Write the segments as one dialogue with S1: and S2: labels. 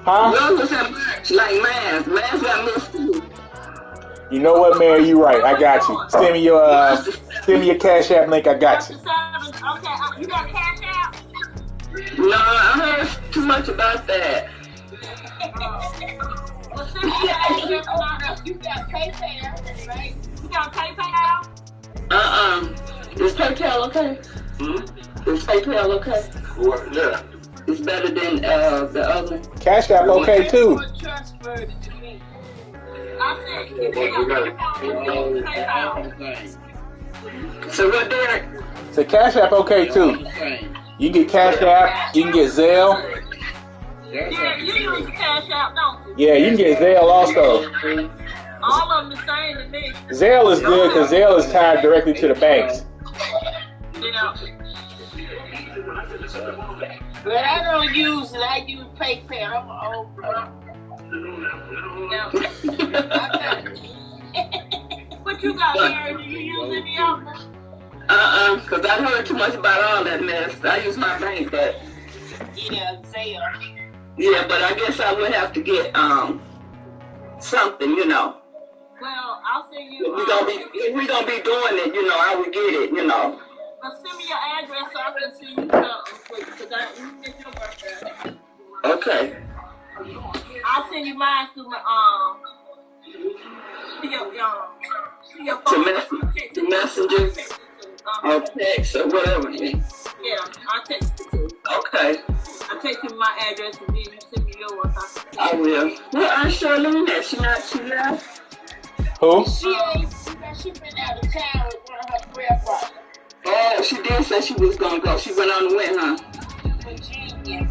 S1: Huh?
S2: Yours was in March, like mine. Mine got missed too.
S1: You know what, man? You right. I got you. Send me your Cash App link. I got you.
S3: Okay, you got Cash App?
S2: No, I heard too much about that.
S3: Well, send me your address. You got PayPal, right? You got PayPal?
S2: Is PayPal okay? Is PayPal okay? What? Yeah. It's better than the other.
S1: Cash App okay too.
S2: So what, Derek?
S1: So Cash App okay too. You can get Cash App. You can get Zelle.
S3: Yeah, you use Cash App, don't you?
S1: Yeah, you can get Zelle also.
S3: All of them the same to me.
S1: Zelle is good because Zelle is tied directly to the banks.
S3: Yeah.
S4: But I don't use it. I use PayPal. I'm an old person.
S3: What you got, Mary? Do you use any of them?
S2: Because I heard too much about all that mess. I use my bank, but...
S4: Yeah, Zelle.
S2: Yeah, but I guess I would have to get something, you know.
S3: Well, I'll send you...
S2: If we're going to be doing it, you know, I would get it, you know.
S3: But send me your address so I can see you something, because you get your birthday.
S2: Okay.
S3: I'll send you mine through my, your phone.
S2: To messages or text or whatever.
S3: Yeah, I'll text you too.
S2: Okay.
S3: I'll text you my address and then you send me yours.
S2: I will. Well, Aunt Charlene at? She left?
S1: Who?
S4: She been out of town with one of her grandfathers.
S2: Oh, she did say she was going to go. She went on the win, huh?
S4: Virginia.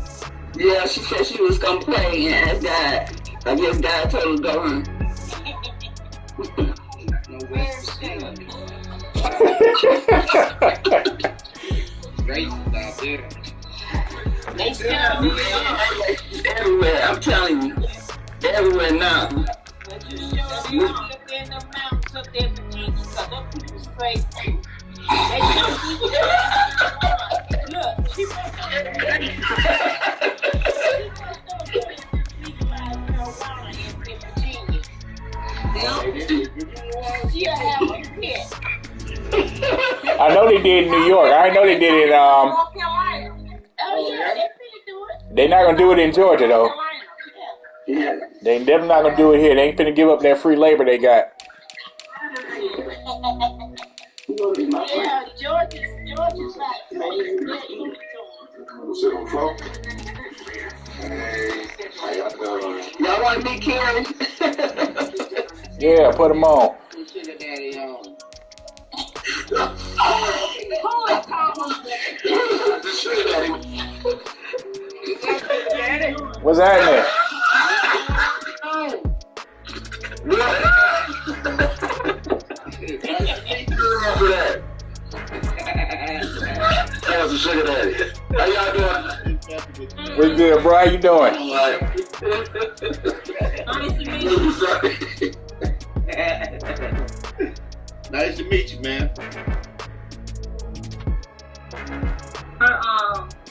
S2: Yeah, she said she was going to play and God. I guess God told her to go, huh?
S4: They still
S2: everywhere, I'm telling you. Everywhere now.
S4: But you sure you look in the mountains up there in Virginia, because those people straight. They just look, she must have legalized marijuana in Virginia. She'll have a pit.
S1: I know they did in New York. I know they did it in
S3: North Carolina.
S4: Oh yeah, they finna do it.
S1: They're not gonna do it in Georgia though.
S2: Yeah.
S1: They definitely not gonna do it here. They ain't finna give up that free labor they got.
S4: Yeah, Georgia's like crazy.
S2: Y'all want to be Carrie?
S1: Yeah, put them on. What's happening?
S2: That was a sugar daddy. How y'all doing?
S1: We good, bro. How you doing?
S5: Nice to meet you, man.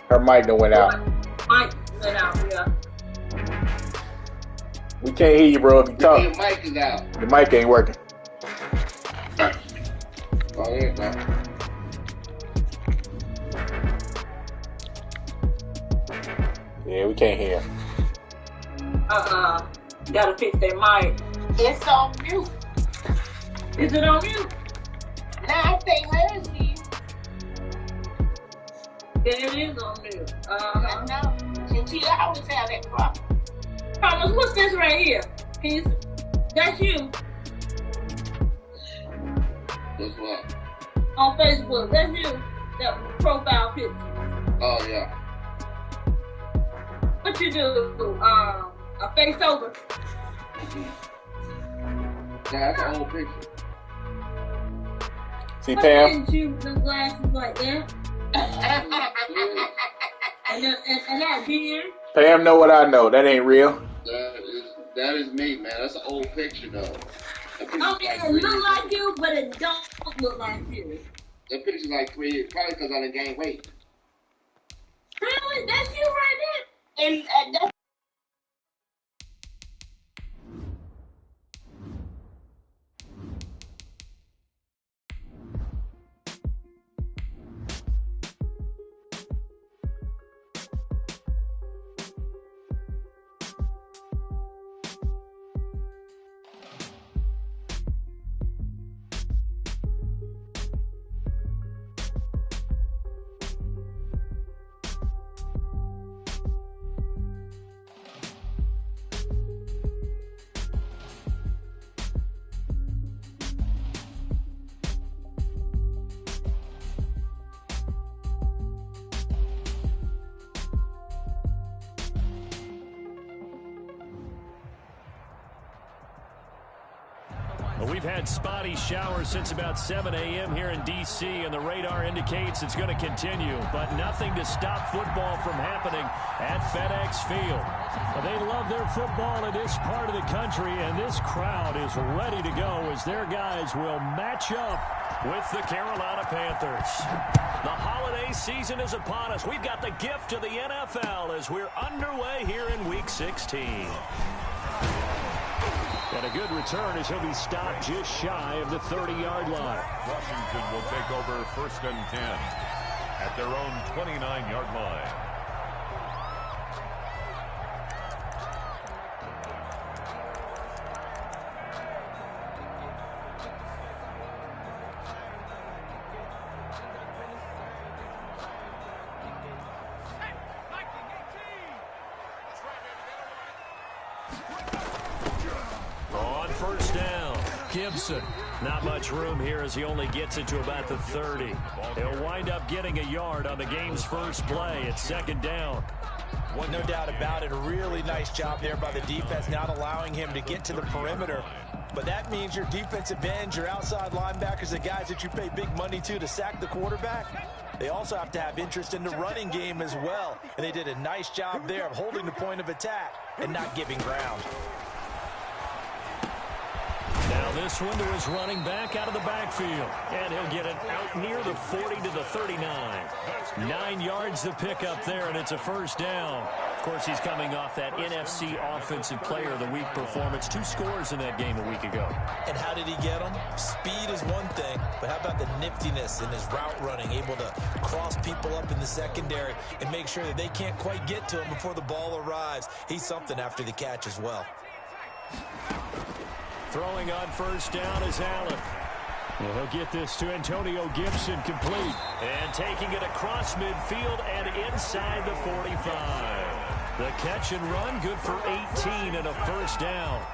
S1: Her mic done went out.
S3: Mic went out, yeah.
S1: We can't hear you, bro. If you talk,
S5: Your mic is out.
S1: the mic ain't working.
S5: Oh, there you go.
S1: Yeah, we can't hear.
S3: Gotta fix that mic.
S4: It's on mute.
S3: Is it on mute?
S4: Now I think hers is.
S3: Yeah, it is on mute.
S4: I know. And she always have that problem.
S3: Thomas, what's this right here? That's you
S5: What's what?
S3: on Facebook. That's you. That profile picture.
S5: Oh, yeah.
S3: What you do? A face over.
S5: That's an old picture.
S1: See,
S3: Why
S1: Pam?
S3: didn't you the glasses like that? and that beard?
S1: Pam know what I know. That ain't real.
S5: That is me, man. That's an old picture, though.
S3: I mean, it look like you, but it don't look like you.
S5: That picture's like 3 years. Probably because I done gained weight.
S3: Really? That's you right there?
S4: And that's
S6: Well, we've had spotty showers since about 7 a.m. here in D.C., and the radar indicates it's going to continue, but nothing to stop football from happening at FedEx Field. They love their football in this part of the country, and this crowd is ready to go as their guys will match up with the Carolina Panthers. The holiday season is upon us. We've got the gift of the NFL as we're underway here in Week 16. And a good return as he'll be stopped just shy of the 30-yard line.
S7: Washington will take over 1st and 10 at their own 29-yard line.
S6: Gibson. Not much room here as he only gets it to about the 30. He'll wind up getting a yard on the game's first play. It's 2nd down.
S8: Well, no doubt about it. A really nice job there by the defense, not allowing him to get to the perimeter. But that means your defensive ends, your outside linebackers, the guys that you pay big money to sack the quarterback, they also have to have interest in the running game as well. And they did a nice job there of holding the point of attack and not giving ground.
S6: Now this one to his running back out of the backfield. And he'll get it out near the 40 to the 39. 9 yards to pick up there, and it's a 1st down. Of course, he's coming off that NFC Offensive Player of the Week performance. 2 scores in that game a week ago.
S8: And how did he get them? Speed is one thing, but how about the niftiness in his route running, able to cross people up in the secondary and make sure that they can't quite get to him before the ball arrives. He's something after the catch as well.
S6: Throwing on 1st down is Allen. Well, he'll get this to Antonio Gibson complete. And taking it across midfield and inside the 45. The catch and run, good for 18 and a 1st down.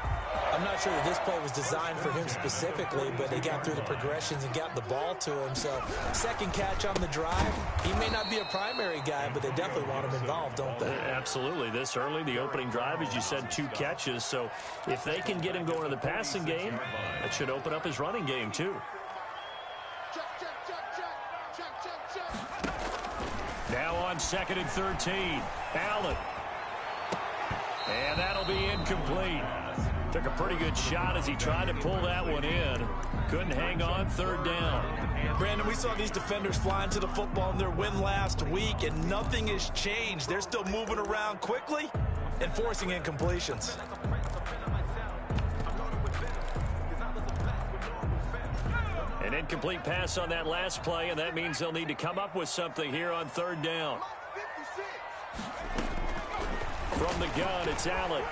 S8: I'm not sure that this play was designed for him specifically, but they got through the progressions and got the ball to him. So, 2nd catch on the drive. He may not be a primary guy, but they definitely want him involved, don't they?
S6: Absolutely. This early, the opening drive, as you said, 2 catches. So, if they can get him going to the passing game, that should open up his running game, too. Now on 2nd and 13. Allen. And that'll be incomplete. Took a pretty good shot as he tried to pull that one in. Couldn't hang on, 3rd down.
S8: Brandon, we saw these defenders flying to the football in their win last week, and nothing has changed. They're still moving around quickly and forcing incompletions.
S6: An incomplete pass on that last play, and that means they'll need to come up with something here on 3rd down. From the gun, it's Allen.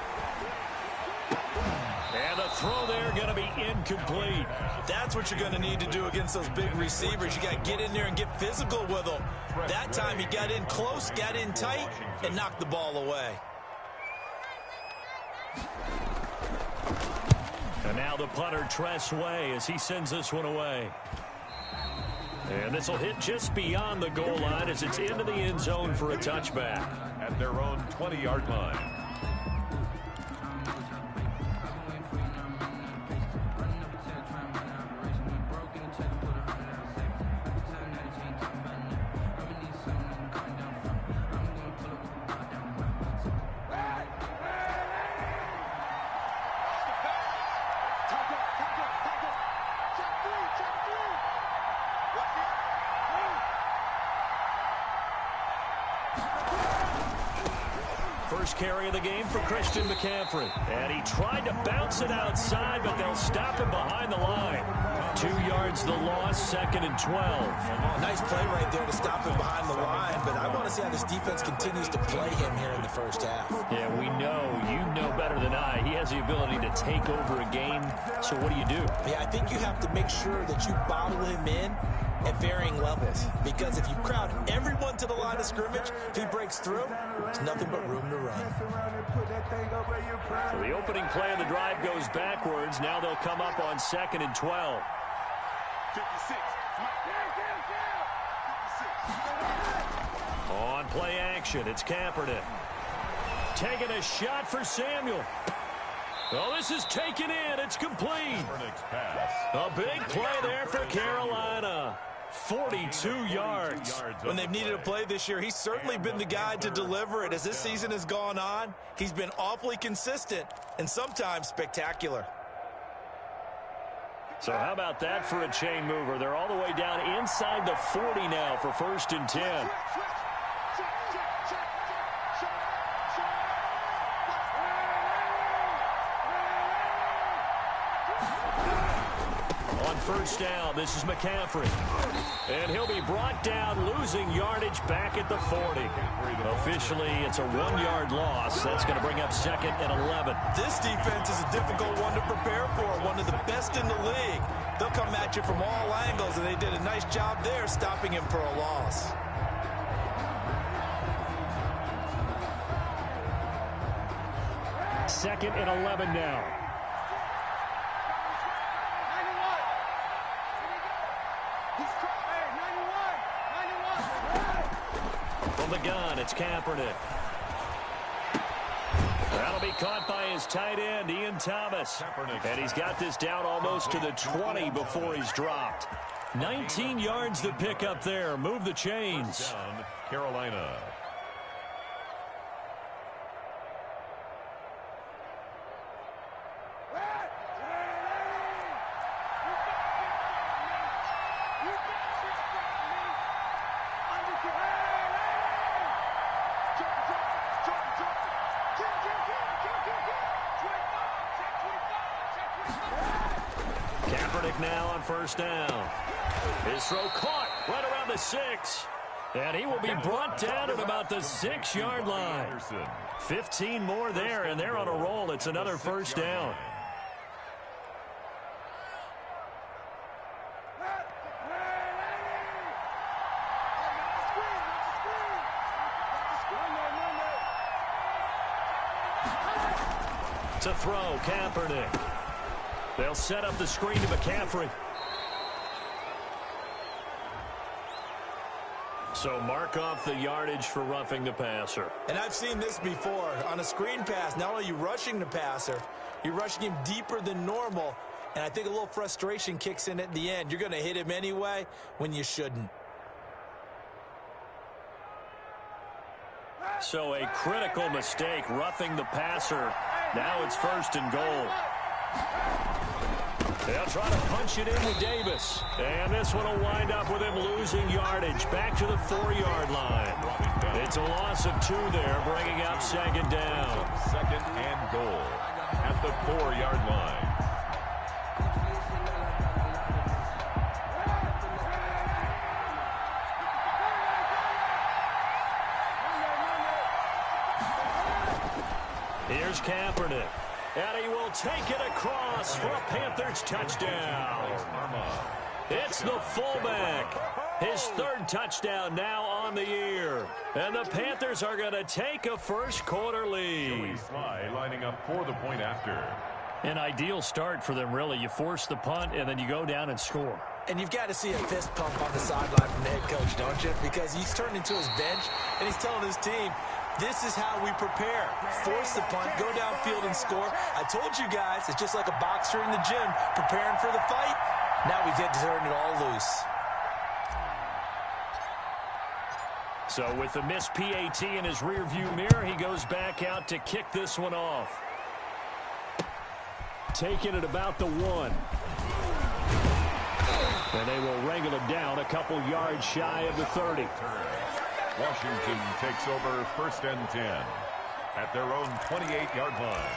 S6: And the throw there going to be incomplete.
S8: That's what you're going to need to do against those big receivers. You got to get in there and get physical with them. That time he got in close, got in tight, and knocked the ball away.
S6: And now the punter, Tress Way, as he sends this one away. And this will hit just beyond the goal line as it's into the end zone for a touchback.
S7: At their own 20-yard line.
S6: First carry of the game for Christian McCaffrey. And he tried to bounce it outside, but they'll stop him behind the line. 2 yards the loss, 2nd and 12.
S8: Nice play right there to stop him behind the line, but I want to see how this defense continues to play him here in the 1st half.
S6: Yeah, we know. You know better than I. He has the ability to take over a game. So what do you do?
S8: Yeah, I think you have to make sure that you bottle him in at varying levels, because if you crowd everyone to the line of scrimmage, if he breaks through, there's nothing but room to run.
S6: So the opening play of the drive goes backwards. Now they'll come up on 2nd and 12.
S7: 56.
S6: On play action, it's Kaepernick. Taking a shot for Samuel. Oh, this is taken in. It's complete. A big play there for Carolina. 42 yards.
S8: When they've needed a play this year, he's certainly been the guy to deliver it. As this season has gone on, he's been awfully consistent and sometimes spectacular.
S6: So how about that for a chain mover? They're all the way down inside the 40 now for 1st and 10. On 1st down, this is McCaffrey. And he'll be brought down, losing yardage back at the 40. Officially, it's a 1-yard loss. That's going to bring up 2nd and 11.
S8: This defense is a difficult one to prepare for, one of the best in the league. They'll come at you from all angles, and they did a nice job there stopping him for a loss.
S6: Second and 11 now. From the gun, it's Kaepernick. That'll be caught by his tight end, Ian Thomas. And he's got this down almost to the 20 before he's dropped. 19 yards to pick up there. Move the chains.
S7: Carolina.
S6: Kaepernick now on 1st down. His throw caught right around the 6. And he will be brought down at about the 6-yard line. 15 more there, and they're on a roll. It's another 1st down. To throw, Kaepernick. They'll set up the screen to McCaffrey. So mark off the yardage for roughing the passer.
S8: And I've seen this before. On a screen pass, not only are you rushing the passer, you're rushing him deeper than normal. And I think a little frustration kicks in at the end. You're going to hit him anyway when you shouldn't.
S6: So a critical mistake, roughing the passer. Now it's 1st and goal. They'll try to punch it in with Davis. And this one will wind up with him losing yardage back to the 4-yard line. It's a loss of 2 there, bringing up 2nd down.
S7: 2nd and goal at the 4-yard line.
S6: Here's Kaepernick. And he will take it across for a Panthers touchdown. It's the fullback. His 3rd touchdown now on the year. And the Panthers are going to take a first-quarter lead.
S7: Sly lining up for the point after.
S6: An ideal start for them, really. You force the punt, and then you go down and score.
S8: And you've got to see a fist pump on the sideline from the head coach, don't you? Because he's turned into his bench, and he's telling his team, this is how we prepare. Force the punt, go downfield and score. I told you guys, it's just like a boxer in the gym preparing for the fight. Now we get to turn it all loose.
S6: So with the missed PAT in his rearview mirror, he goes back out to kick this one off. Taking it about the 1. And they will wrangle him down a couple yards shy of the 30.
S7: Washington takes over 1st and 10 at their own 28-yard line.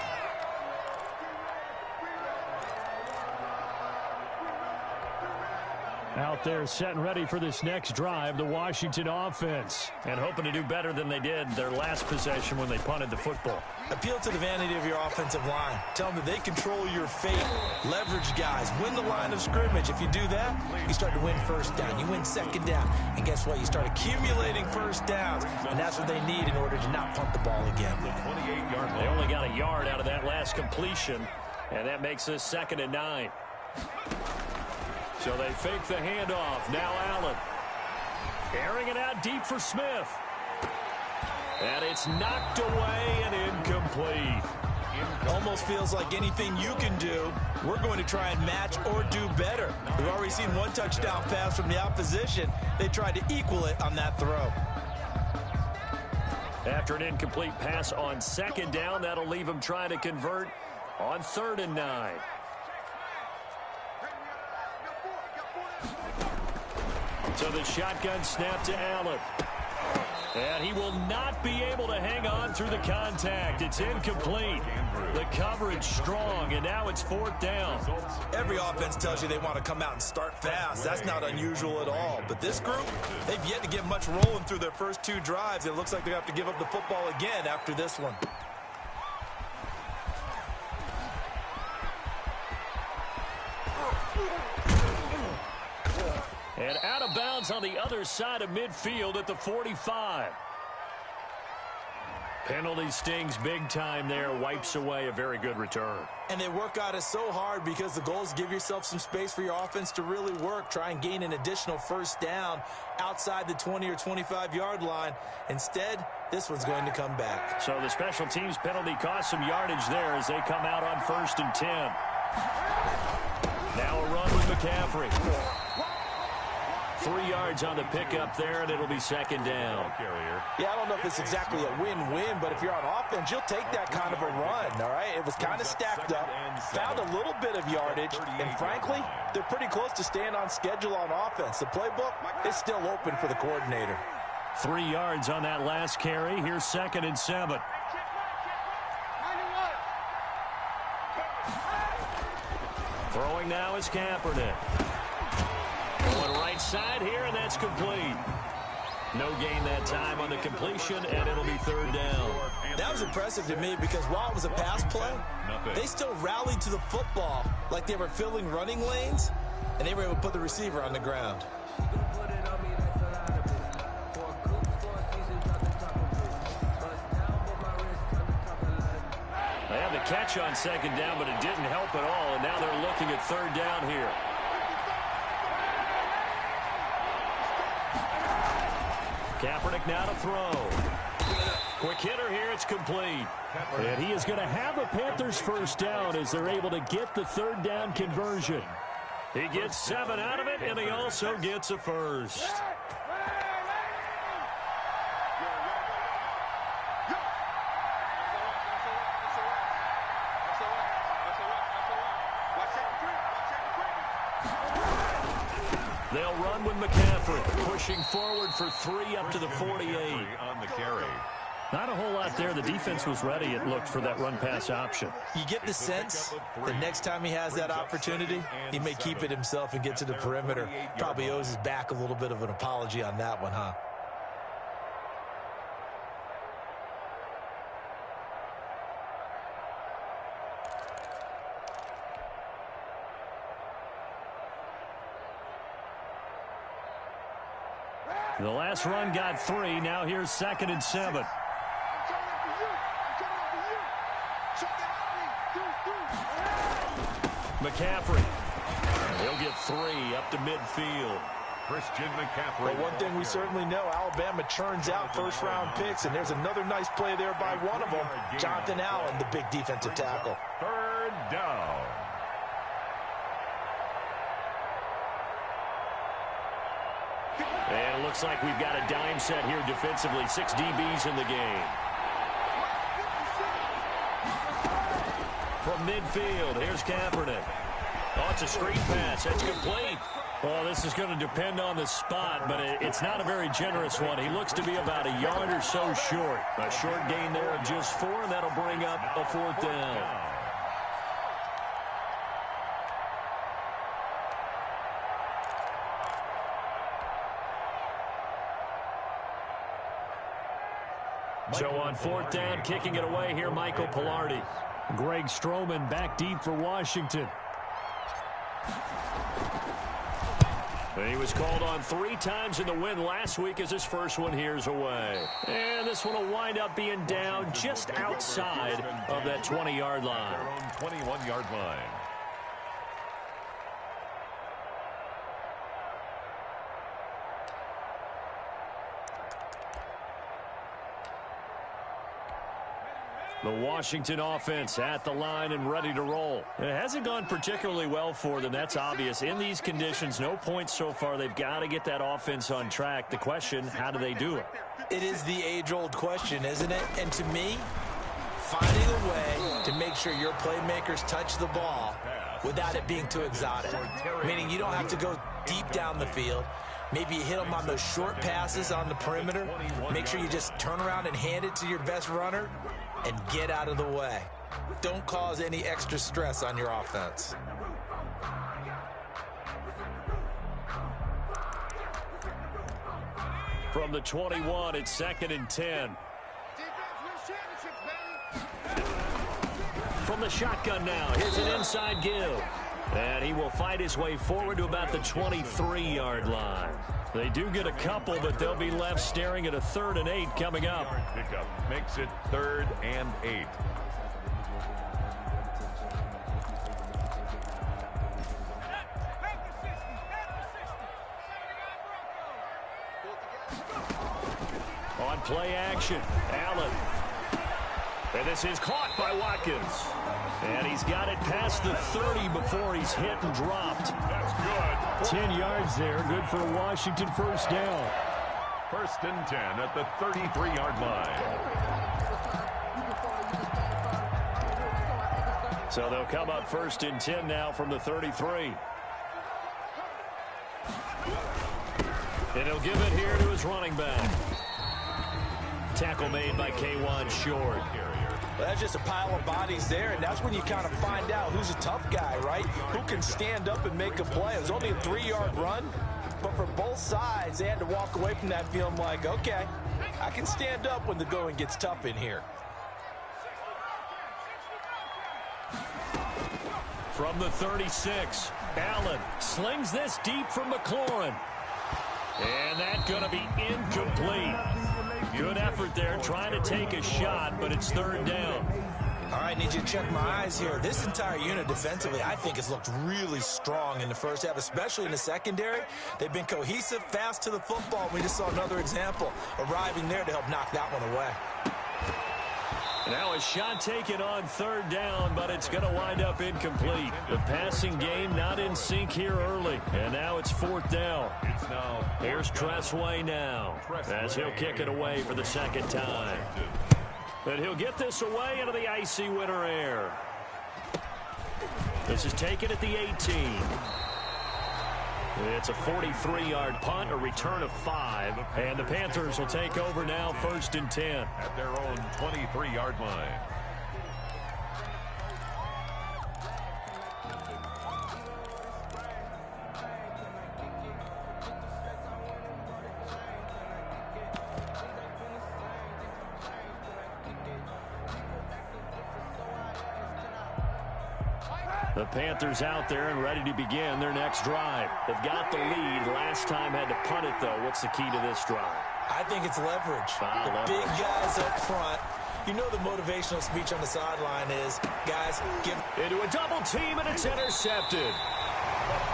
S6: Out there set and ready for this next drive, the Washington offense. And hoping to do better than they did their last possession when they punted the football.
S8: Appeal to the vanity of your offensive line. Tell them that they control your fate. Leverage guys. Win the line of scrimmage. If you do that, you start to win 1st down. You win 2nd down. And guess what? You start accumulating 1st downs. And that's what they need in order to not punt the ball again.
S6: They only got a yard out of that last completion. And that makes us 2nd and 9. So they fake the handoff. Now Allen. Airing it out deep for Smith. And it's knocked away and incomplete.
S8: Almost almost feels like anything you can do, we're going to try and match or do better. We've already seen one touchdown pass from the opposition. They tried to equal it on that throw.
S6: After an incomplete pass on second down, that'll leave them trying to convert on 3rd and 9. So the shotgun snap to Allen. And he will not be able to hang on through the contact. It's incomplete. The coverage strong, and now it's 4th down.
S8: Every offense tells you they want to come out and start fast. That's not unusual at all. But this group, they've yet to get much rolling through their first 2 drives. It looks like they have to give up the football again after this one.
S6: And out of bounds on the other side of midfield at the 45. Penalty stings big time there. Wipes away a very good return.
S8: And they work out it so hard because the goal is give yourself some space for your offense to really work. Try and gain an additional first down outside the 20 or 25-yard line. Instead, this one's going to come back.
S6: So the special teams penalty cost some yardage there as they come out on 1st and 10. Now a run with McCaffrey. 3 yards on the pickup there, and it'll be 2nd down.
S8: Yeah, I don't know if it's exactly a win-win, but if you're on offense, you'll take that kind of a run, all right? It was kind of stacked up, found a little bit of yardage, and frankly, they're pretty close to staying on schedule on offense. The playbook is still open for the coordinator.
S6: 3 yards on that last carry. Here's 2nd and 7. Throwing now is Kaepernick. Going right side here, and that's complete. No gain that time on the completion, and it'll be 3rd down.
S8: That was impressive to me because while it was a pass play, they still rallied to the football like they were filling running lanes, and they were able to put the receiver on the ground.
S6: They had the catch on 2nd down, but it didn't help at all, and now they're looking at 3rd down here. Kaepernick now to throw. Quick hitter here, it's complete. And he is going to have a Panthers first down as they're able to get the 3rd down conversion. He gets 7 out of it, and he also gets a first. They'll run with McCaffrey, pushing forward for 3 up to the 48.
S7: On the carry.
S6: Not a whole lot there. The defense was ready, it looked, for that run-pass option.
S8: You get the sense the next time he has that opportunity, he may keep it himself and get to the perimeter. Probably owes his back a little bit of an apology on that one, huh?
S6: The last run got 3. Now here's 2nd and 7. McCaffrey. He'll get 3 up to midfield.
S7: Christian McCaffrey.
S8: Well, one thing we certainly know, Alabama churns out first-round picks, and there's another nice play there by one of them, Jonathan Allen, the big defensive tackle.
S7: 3rd down.
S6: And it looks like we've got a dime set here defensively. 6 DBs in the game. From midfield, here's Kaepernick. Oh, it's a screen pass. That's complete. Well, this is going to depend on the spot, but it's not a very generous one. He looks to be about a yard or so short. A short gain there of just 4, and that'll bring up a 4th down. So on 4th down, kicking it away here, Michael Pilardi. Greg Stroman back deep for Washington. He was called on 3 times in the win last week as his first one here's away. And this one will wind up being down just outside of that 20-yard line.
S7: Their own 21-yard line.
S6: The Washington offense at the line and ready to roll. It hasn't gone particularly well for them. That's obvious. In these conditions, no points so far. They've got to get that offense on track. The question, how do they do it?
S8: It is the age-old question, isn't it? And to me, finding a way to make sure your playmakers touch the ball without it being too exotic. Meaning you don't have to go deep down the field. Maybe you hit them on those short passes on the perimeter. Make sure you just turn around and hand it to your best runner and get out of the way. Don't cause any extra stress on your offense.
S6: From the 21, it's 2nd and 10. From the shotgun now, here's an inside give. And he will fight his way forward to about the 23-yard line. They do get a couple, but they'll be left staring at a 3rd and 8 coming up.
S7: Pickup makes it 3rd and 8.
S6: On play action, Allen. And this is caught by Watkins. And he's got it past the 30 before he's hit and dropped.
S7: That's good.
S6: 10 yards there, good for a Washington first down.
S7: 1st and 10 at the 33-yard line.
S6: So they'll come up 1st and 10 now from the 33. And he'll give it here to his running back. Tackle made by K1 Short.
S8: Well, that's just a pile of bodies there, and that's when you kind of find out who's a tough guy, right? Who can stand up and make a play. It was only a 3-yard run, but for both sides, they had to walk away from that feeling like, okay, I can stand up when the going gets tough in here.
S6: From the 36, Allen slings this deep from McLaurin. And that's going to be incomplete. Good effort there, trying to take a shot, but it's 3rd down.
S8: All right, need you to check my eyes here. This entire unit defensively, I think, has looked really strong in the first half, especially in the secondary. They've been cohesive, fast to the football. We just saw another example arriving there to help knock that one away.
S6: Now a shot taken on 3rd down, but it's going to wind up incomplete. The passing game not in sync here early, and now it's 4th down. Here's Tressway now, as he'll kick it away for the 2nd time. And he'll get this away into the icy winter air. This is taken at the 18. It's a 43-yard punt, a return of 5, and the Panthers will take over now 1st and 10.
S7: At their own 23-yard line.
S6: The Panthers out there and ready to begin their next drive. They've got the lead. Last time had to punt it, though. What's the key to this drive?
S8: I think it's leverage. Big guys up front. You know the motivational speech on the sideline is, guys, give
S6: into a double team, and it's intercepted.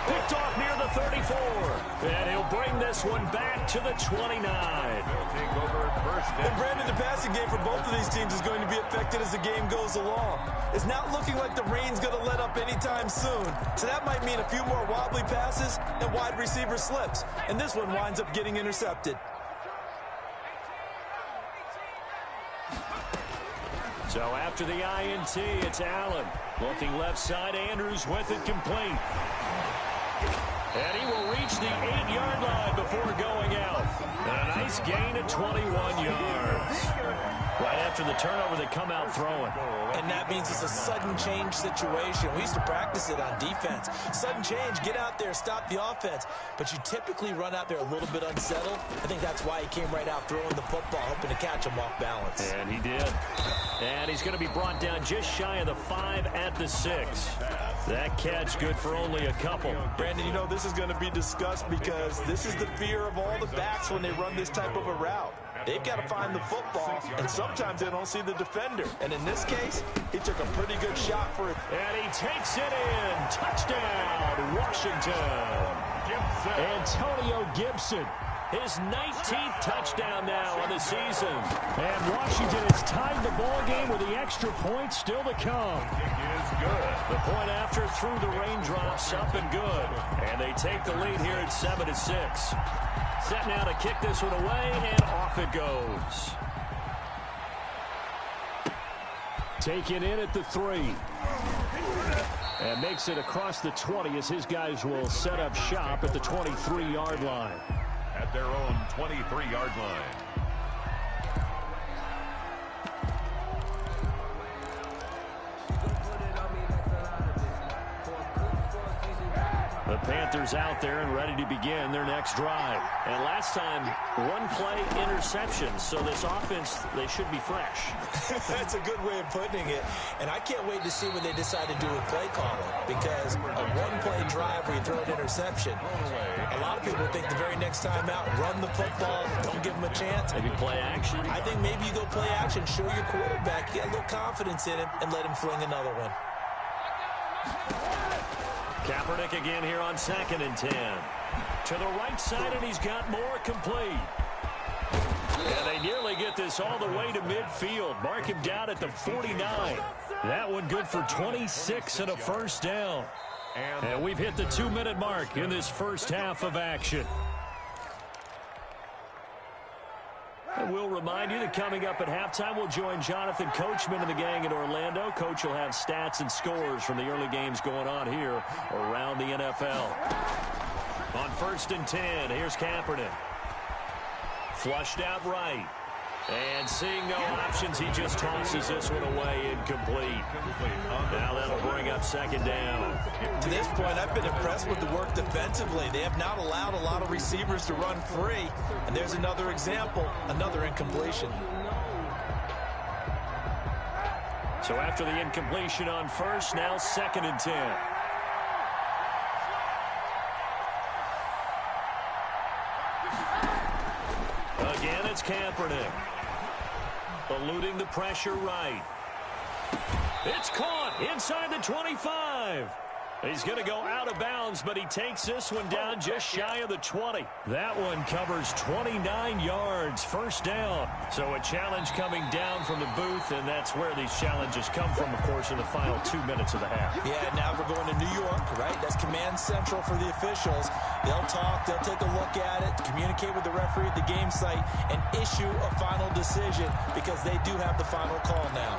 S6: Picked off near the 34. And he'll bring this one back to the 29.
S7: They'll take over 1st
S8: And
S7: and
S8: Brandon, the passing game for both of these teams is going to be affected as the game goes along. It's not looking like the rain's going to let up anytime soon. So that might mean a few more wobbly passes and wide receiver slips. And this one winds up getting intercepted.
S6: So after the INT, it's Allen. Looking left side, Andrews with it complete. And he will reach the 8-yard line before going out. And a nice gain of 21 yards. Right after the turnover, they come out throwing.
S8: And that means it's a sudden change situation. We used to practice it on defense. Sudden change, get out there, stop the offense. But you typically run out there a little bit unsettled. I think that's why he came right out throwing the football, hoping to catch him off balance.
S6: And he did. And he's going to be brought down just shy of the 5 at the 6. That catch good for only a couple.
S8: Brandon, you know, this is going to be discussed because this is the fear of all the backs when they run this type of a route. They've got to find the football, and sometimes they don't see the defender. And in this case, he took a pretty good shot for it.
S6: And he takes it in. Touchdown, Washington.
S7: Gibson.
S6: Antonio Gibson His 19th touchdown now on the season. And Washington has tied the ball game with the extra point still to come.
S7: Is good.
S6: The point after through the raindrops, up and good. And they take the lead here at 7-6. Set now to kick this one away, and off it goes. Taken in at the 3. And makes it across the 20 as his guys will set up shop at the 23-yard line.
S7: At their own 23-yard line.
S6: The Panthers out there and ready to begin their next drive. And last time, one play interception. So this offense, they should be fresh.
S8: That's a good way of putting it. And I can't wait to see what they decide to do with play calling. Because a one-play drive where you throw an interception, a lot of people think the very next time out, run the football, don't give them a chance.
S6: Maybe play action.
S8: I think maybe you go play action, show your quarterback, get a little confidence in him, and let him fling another one.
S6: Kaepernick again here on 2nd and 10. To the right side, and he's got more complete. And they nearly get this all the way to midfield. Mark him down at the 49. That one good for 26 and a first down. And we've hit the 2-minute mark in this first half of action. And we'll remind you that coming up at halftime, we'll join Jonathan Coachman and the gang in Orlando. Coach will have stats and scores from the early games going on here around the NFL. On 1st and 10, here's Kaepernick. Flushed out right. And seeing no options, he just tosses this one away incomplete. Now that'll bring up 2nd down.
S8: To this point, I've been impressed with the work defensively. They have not allowed a lot of receivers to run free. And there's another example, another incompletion.
S6: So after the incompletion on 1st, now 2nd and 10. Again, it's Kaepernick. Eluding the pressure right. It's caught inside the 25. He's going to go out of bounds, but he takes this one down just shy of the 20. That one covers 29 yards, first down. So a challenge coming down from the booth, and that's where these challenges come from, of course, in the final 2 minutes of the half.
S8: Yeah, now we're going to New York, right? That's command central for the officials. They'll talk, they'll take a look at it, communicate with the referee at the game site, and issue a final decision because they do have the final call now.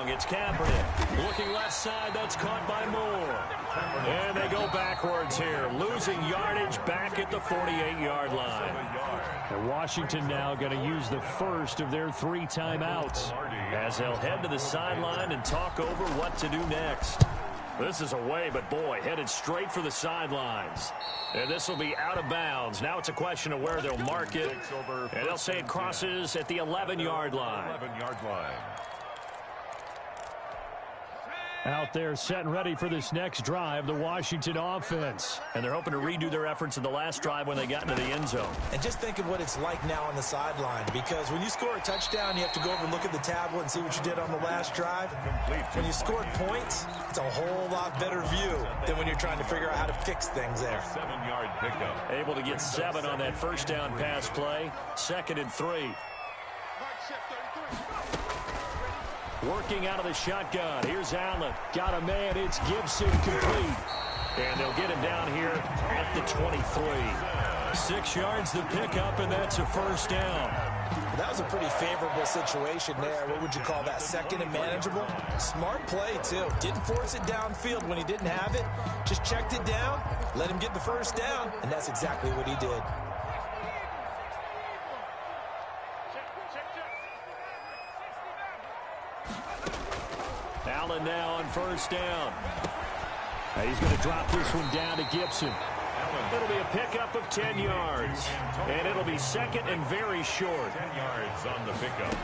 S6: It's Kaepernick. Looking left side, that's caught by Moore. And they go backwards here, losing yardage back at the 48-yard line. And Washington now going to use the first of their 3 timeouts as they'll head to the sideline and talk over what to do next. This is away, but boy, headed straight for the sidelines. And this will be out of bounds. Now it's a question of where they'll mark it. And they'll say it crosses at the 11-yard line.
S7: 11-yard line.
S6: Out there set and ready for this next drive, the Washington offense. And they're hoping to redo their efforts in the last drive when they got into the end zone.
S8: And just think of what it's like now on the sideline, because when you score a touchdown, you have to go over and look at the tablet and see what you did on the last drive. When you scored points, it's a whole lot better view than when you're trying to figure out how to fix things there.
S7: 7-yard pickup.
S6: Able to get 7 on that first down pass play. 2nd and 3. Working out of the shotgun. Here's Allen. Got a man. It's Gibson complete. And they'll get him down here at the 23. 6 yards the pickup, and that's a first down.
S8: That was a pretty favorable situation there. What would you call that? 2nd and manageable? Smart play, too. Didn't force it downfield when he didn't have it. Just checked it down, let him get the first down, and that's exactly what he did.
S6: Allen now on first down. He's going to drop this one down to Gibson. It'll be a pickup of 10 yards. And it'll be 2nd and very short.
S7: 10 yards on the pickup.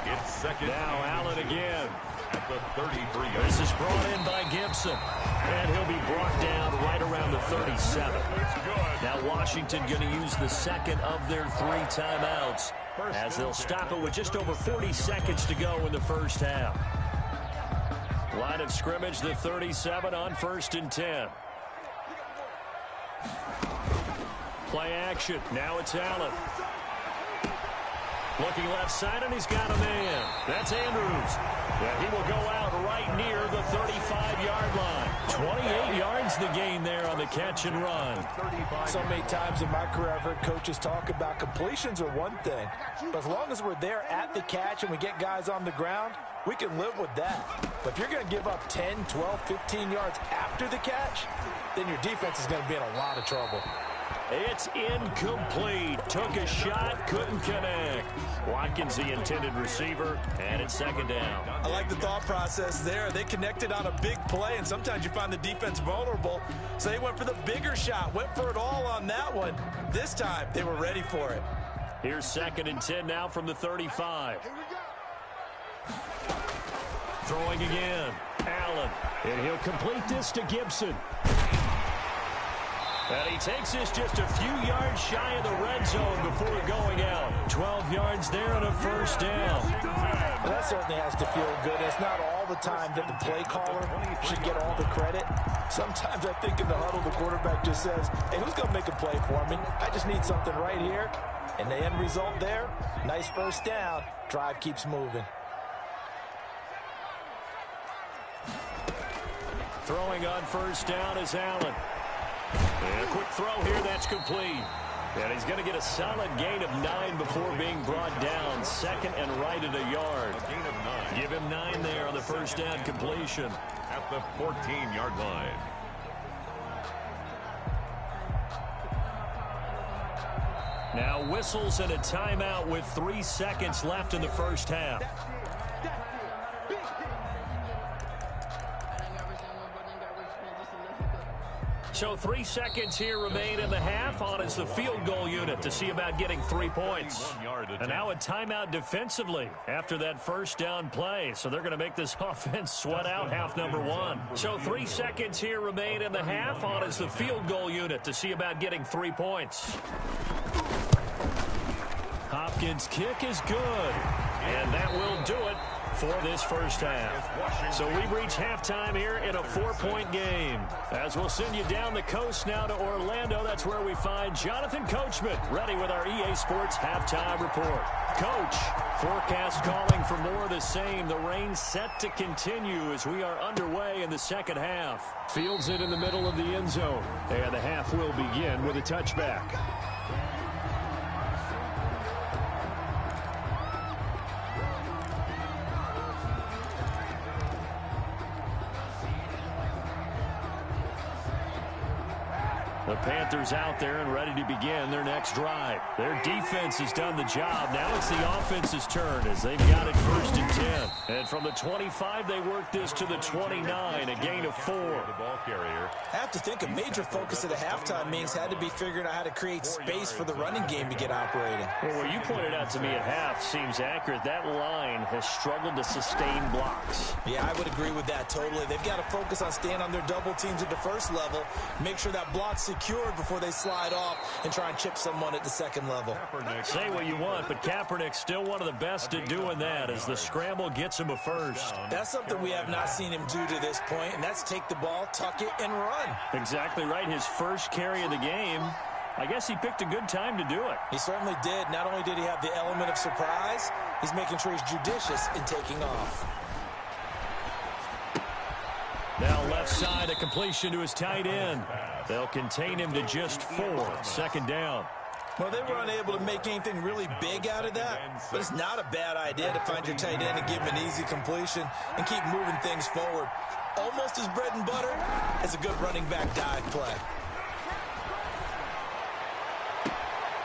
S7: It's 2nd.
S6: Now Allen again.
S7: the 33.
S6: This is brought in by Gibson. And he'll be brought down right around the 37. Now Washington going to use the second of their 3 timeouts as they'll stop it with just over 40 seconds to go in the first half. Line of scrimmage, the 37 on 1st and 10. Play action. Now it's Allen. Looking left side, and he's got a man. That's Andrews. Yeah, he will go out right near the 35-yard line. 28 yards the gain there on the catch and run.
S8: So many times in my career, I've heard coaches talk about completions are one thing. But as long as we're there at the catch and we get guys on the ground, we can live with that. But if you're going to give up 10, 12, 15 yards after the catch, then your defense is going to be in a lot of trouble.
S6: It's incomplete. Took a shot, couldn't connect. Watkins, the intended receiver, and it's 2nd down.
S8: I like the thought process there. They connected on a big play, and sometimes you find the defense vulnerable. So they went for the bigger shot, went for it all on that one. This time, they were ready for it.
S6: Here's 2nd and 10 now from the 35. Throwing again. Allen. And he'll complete this to Gibson. And he takes this just a few yards shy of the red zone before going out. 12 yards there and a 1st down.
S8: Well, that certainly has to feel good. It's not all the time that the play caller should get all the credit. Sometimes I think in the huddle, the quarterback just says, hey, who's going to make a play for me? I just need something right here. And the end result there, nice 1st down. Drive keeps moving.
S6: Throwing on 1st down is Allen. And a quick throw here, that's complete. And he's going to get a solid gain of 9 before being brought down. 2nd and right at a yard.
S7: A gain of 9.
S6: Give him 9 there on the 1st down completion.
S7: At the 14-yard line.
S6: Now whistles and a timeout with 3 seconds left in the first half. So 3 seconds here remain in the half on as the field goal unit to see about getting 3 points. And now a timeout defensively after that first down play. So they're going to make this offense sweat out half number 1. So 3 seconds here remain in the half on as the field goal unit to see about getting 3 points. Hopkins' kick is good. And that will do it for this first half. So we've reached halftime here in a 4-point game. As we'll send you down the coast now to Orlando, that's where we find Jonathan Coachman ready with our EA Sports halftime report. Coach, forecast calling for more of the same. The rain set to continue as we are underway in the second half. Fields it in the middle of the end zone. And the half will begin with a touchback. The Panthers out there and ready to begin their next drive. Their defense has done the job. Now it's the offense's turn as they've got it 1st and 10. And from the 25, they work this to the 29, a gain of 4.
S7: The ball carrier.
S8: I have to think a major focus at the halftime meetings had to be figuring out how to create space for the running game to get operating.
S6: Well, what you pointed out to me at half seems accurate. That line has struggled to sustain blocks.
S8: Yeah, I would agree with that totally. They've got to focus on staying on their double teams at the first level, make sure that block's secured before they slide off and try and chip someone at the second level.
S6: Say what you want, but Kaepernick's still one of the best at doing that as the scramble gets him a first.
S8: That's something we have not seen him do to this point, and that's take the ball, tuck it, and run.
S6: Exactly right. His first carry of the game. I guess he picked a good time to do it.
S8: He certainly did. Not only did he have the element of surprise, he's making sure he's judicious in taking off.
S6: Now left side, a completion to his tight end. They'll contain him to just 4. 2nd down.
S8: Well, they were unable to make anything really big out of that, but it's not a bad idea to find your tight end and give him an easy completion and keep moving things forward. Almost as bread and butter as a good running back dive play.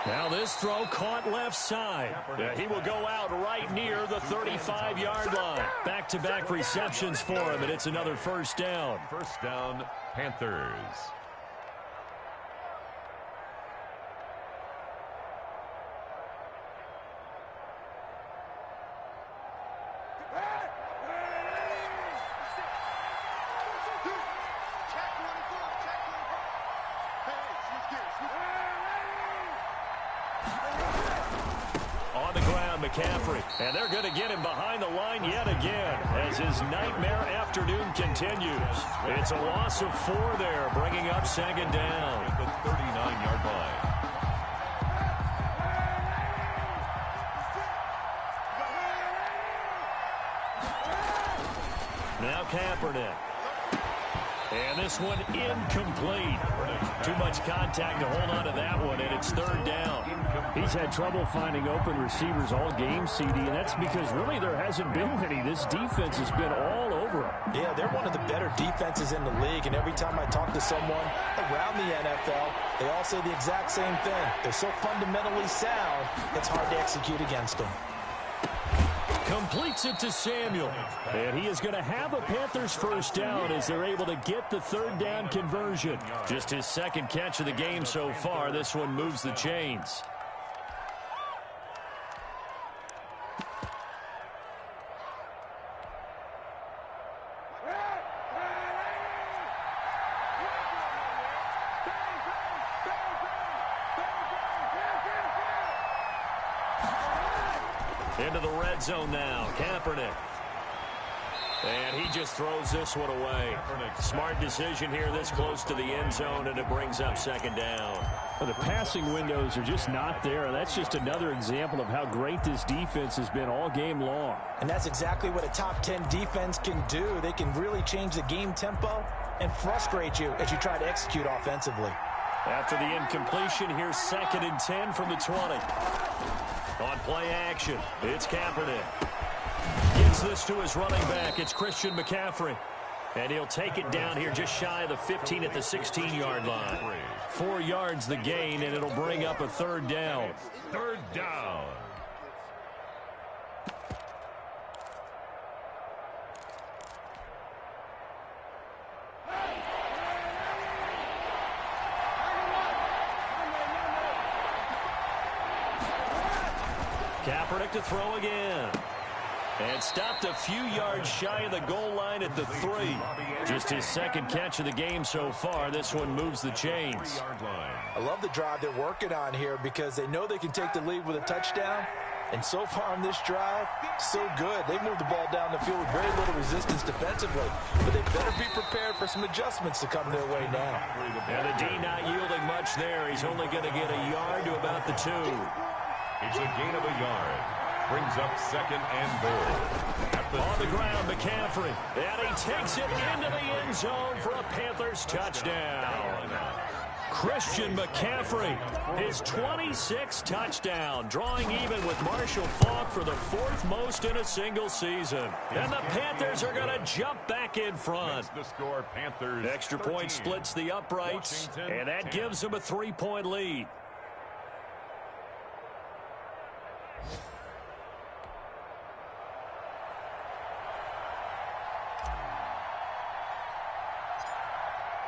S6: Now this throw caught left side. He will go out right near the 35-yard line. Back-to-back receptions for him, and it's another 1st down.
S7: 1st down, Panthers.
S6: McCaffrey. And they're going to get him behind the line yet again as his nightmare afternoon continues. It's a loss of 4 there, bringing up second down.
S7: At the 39-yard line.
S6: Now Kaepernick. And this one incomplete. Too much contact to hold on to that one, and it's third down.
S4: He's had trouble finding open receivers all game, CD, and that's because really there hasn't been many. This defense has been all over him.
S8: Yeah, they're one of the better defenses in the league, and every time I talk to someone around the NFL, they all say the exact same thing. They're so fundamentally sound, it's hard to execute against them.
S6: Completes it to Samuel. And he is going to have a Panthers first down as they're able to get the third down conversion. Just his second catch of the game so far. This one moves the chains. Into the red zone now. Kaepernick. And he just throws this one away. Smart decision here this close to the end zone, and it brings up second down.
S4: Well, the passing windows are just not there. That's just another example of how great this defense has been all game long.
S8: And that's exactly what a top 10 defense can do. They can really change the game tempo and frustrate you as you try to execute offensively.
S6: After the incompletion, here's 2nd and 10 from the 20. On play action, it's Kaepernick. Gives this to his running back. It's Christian McCaffrey. And he'll take it down here just shy of the 15 at the 16-yard line. 4 yards the gain, and it'll bring up a third down.
S7: Third down.
S6: Kaepernick to throw again. And stopped a few yards shy of the goal line at the 3. Just his second catch of the game so far. This one moves the chains.
S8: I love the drive they're working on here because they know they can take the lead with a touchdown. And so far on this drive, so good. They moved the ball down the field with very little resistance defensively. But they better be prepared for some adjustments to come their way now.
S6: And the D not yielding much there. He's only going to get a yard to about the 2.
S7: It's a gain of a yard. Brings up 2nd and goal.
S6: On the ground, McCaffrey. And he takes it into the end zone for a Panthers touchdown. Christian McCaffrey, his 26th touchdown, drawing even with Marshall Faulk for the 4th most in a single season. And the Panthers are going to jump back in front.
S7: The score, Panthers.
S6: Extra point splits the uprights, and that gives them a 3-point lead.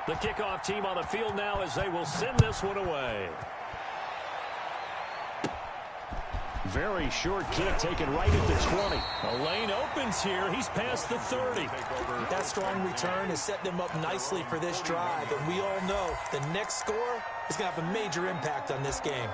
S6: The kickoff team on the field now as they will send this one away.
S4: Very short kick taken right at the 20.
S6: The lane opens here. He's past the 30.
S8: That strong return has set them up nicely for this drive. And we all know the next score is going to have a major impact on this game.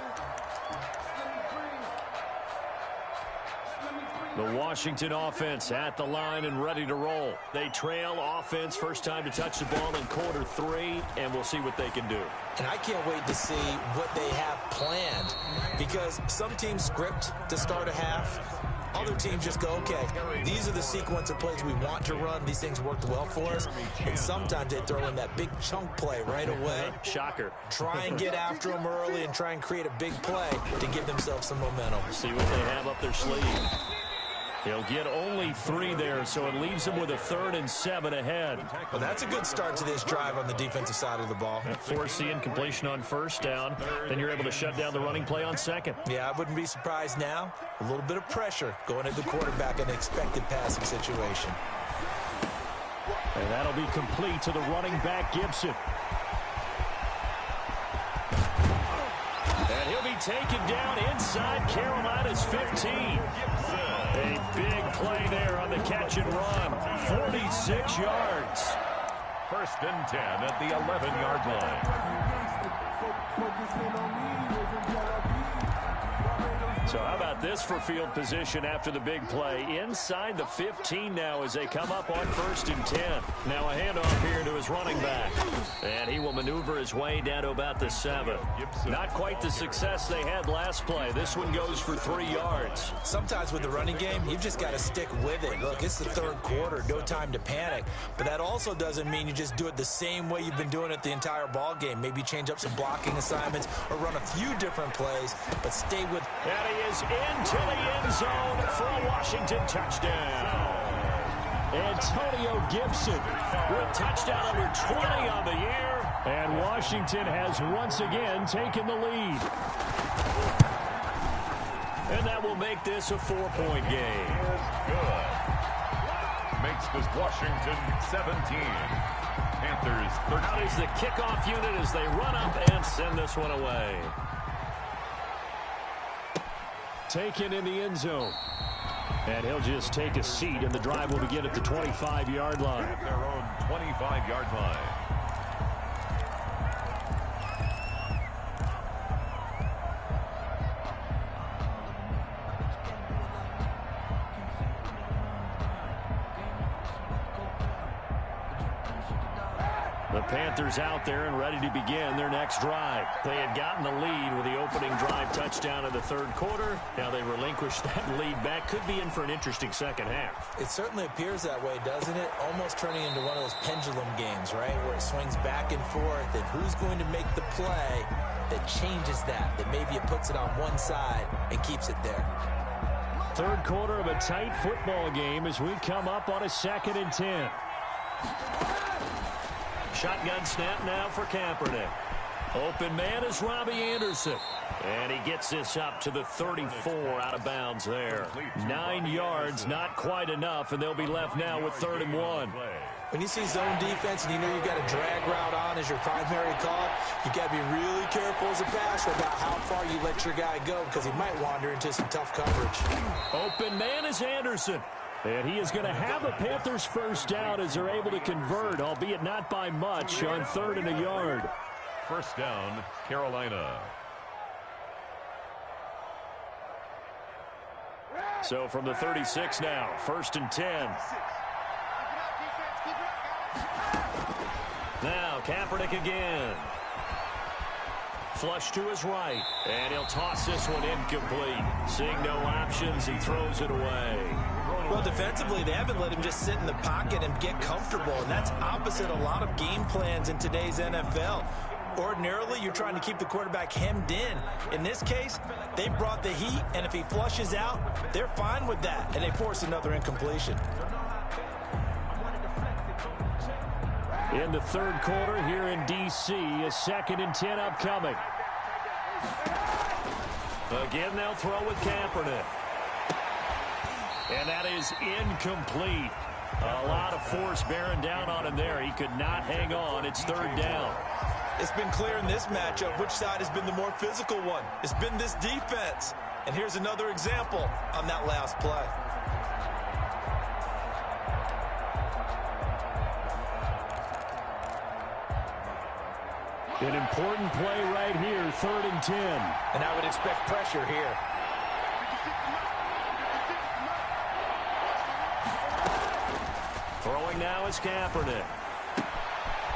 S6: The Washington offense at the line and ready to roll. They trail offense first time to touch the ball in quarter 3, and we'll see what they can do.
S8: And I can't wait to see what they have planned because some teams script to start a half. Other teams just go, okay, these are the sequence of plays we want to run. These things worked well for us. And sometimes they throw in that big chunk play right away.
S6: Shocker.
S8: Try and get after them early and try and create a big play to give themselves some momentum.
S6: See what they have up their sleeve. He'll get only 3 there, so it leaves him with a 3rd and 7 ahead.
S8: Well, that's a good start to this drive on the defensive side of the ball.
S6: Force the incompletion on first down. Then you're able to shut down the running play on second.
S8: Yeah, I wouldn't be surprised now. A little bit of pressure going at the quarterback in an expected passing situation.
S4: And that'll be complete to the running back, Gibson.
S6: And he'll be taken down inside Carolina's 15. A big play there on the catch and run. 46 yards.
S7: 1st and 10 at the 11-yard line.
S6: So how about this for field position after the big play? Inside the 15 now as they come up on 1st and 10. Now a handoff here to his running back. And he will maneuver his way down to about the 7. Not quite the success they had last play. This one goes for 3 yards.
S8: Sometimes with the running game, you've just got to stick with it. Look, it's the 3rd quarter, no time to panic. But that also doesn't mean you just do it the same way you've been doing it the entire ball game. Maybe change up some blocking assignments or run a few different plays, but stay with.
S6: And he is into the end zone for a Washington touchdown. Antonio Gibson with touchdown number 20 on the year. And Washington has once again taken the lead. And that will make this a 4-point game.
S7: Good. Makes this Washington 17. Panthers 13.
S6: Out is the kickoff unit as they run up and send this one away. Taken in the end zone. And he'll just take a seat, and the drive will begin at the 25-yard line.
S7: At their own 25-yard line.
S6: The Panthers out there and ready to begin their next drive. They had gotten the lead with the opening drive touchdown in the 3rd quarter. Now they relinquish that lead back. Could be in for an interesting second half.
S8: It certainly appears that way, doesn't it? Almost turning into one of those pendulum games, right? Where it swings back and forth, and who's going to make the play that changes that maybe it puts it on one side and keeps it there.
S6: 3rd quarter of a tight football game as we come up on a 2nd and 10. Shotgun snap now for Kaepernick. Open man is Robbie Anderson. And he gets this up to the 34 out of bounds there. 9 yards, not quite enough, and they'll be left now with 3rd and 1.
S8: When you see zone defense and you know you've got a drag route on as your primary call, you got to be really careful as a passer about how far you let your guy go because he might wander into some tough coverage.
S6: Open man is Anderson. And he is going to have a Panthers first down as they're able to convert, albeit not by much, on 3rd and a yard.
S7: First down, Carolina.
S6: So from the 36 now, 1st and 10. Now Kaepernick again. Flush to his right, and he'll toss this one incomplete. Seeing no options, he throws it away.
S8: Well, defensively, they haven't let him just sit in the pocket and get comfortable, and that's opposite a lot of game plans in today's NFL. Ordinarily, you're trying to keep the quarterback hemmed in. In this case, they brought the heat, and if he flushes out, they're fine with that, and they force another incompletion.
S6: In the 3rd quarter here in D.C., a 2nd and 10 upcoming. Again, they'll throw with Kaepernick. And that is incomplete. A lot of force bearing down on him there. He could not hang on. It's 3rd down.
S8: It's been clear in this matchup which side has been the more physical one. It's been this defense. And here's another example on that last play.
S6: An important play right here, 3rd and 10.
S8: And I would expect pressure here.
S6: Throwing now is Kaepernick.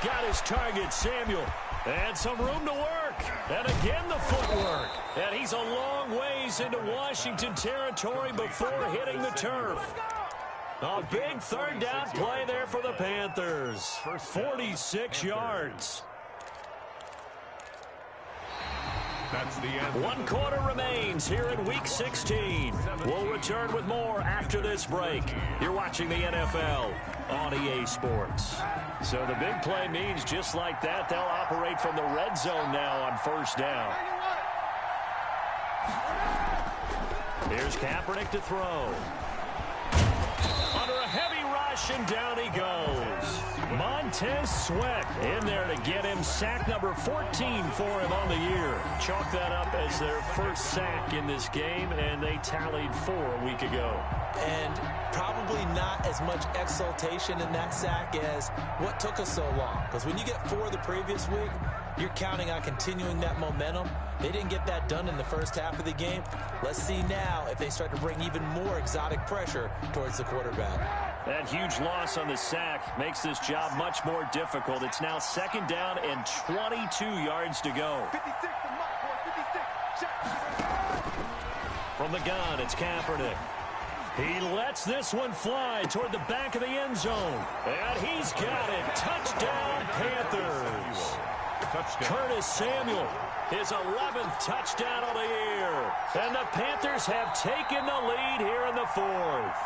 S6: Got his target, Samuel. And some room to work. And again the footwork. And he's a long ways into Washington territory before hitting the turf. A big 3rd down play there for the Panthers. 46 yards.
S7: That's the end.
S6: 1 quarter remains here in Week 16. We'll return with more after this break. You're watching the NFL on EA Sports. So the big play means just like that, they'll operate from the red zone now on 1st down. Here's Kaepernick to throw. Under a heavy rush, and down he goes. Montez Sweat in there to get him sack number 14 for him on the year. Chalk that up as their first sack in this game, and they tallied 4 a week ago.
S8: And probably not as much exultation in that sack as what took us so long. Because when you get 4 the previous week, you're counting on continuing that momentum They didn't get that done in the first half of the game. Let's see now if they start to bring even more exotic pressure towards the quarterback.
S6: That huge loss on the sack makes this job much more difficult. It's now 2nd down and 22 yards to go.
S9: 56,
S6: From the gun, it's Kaepernick. He lets this one fly toward the back of the end zone. And he's got it. Touchdown, Panthers. Curtis Samuel, his 11th touchdown of the year. And the Panthers have taken the lead here in the 4th.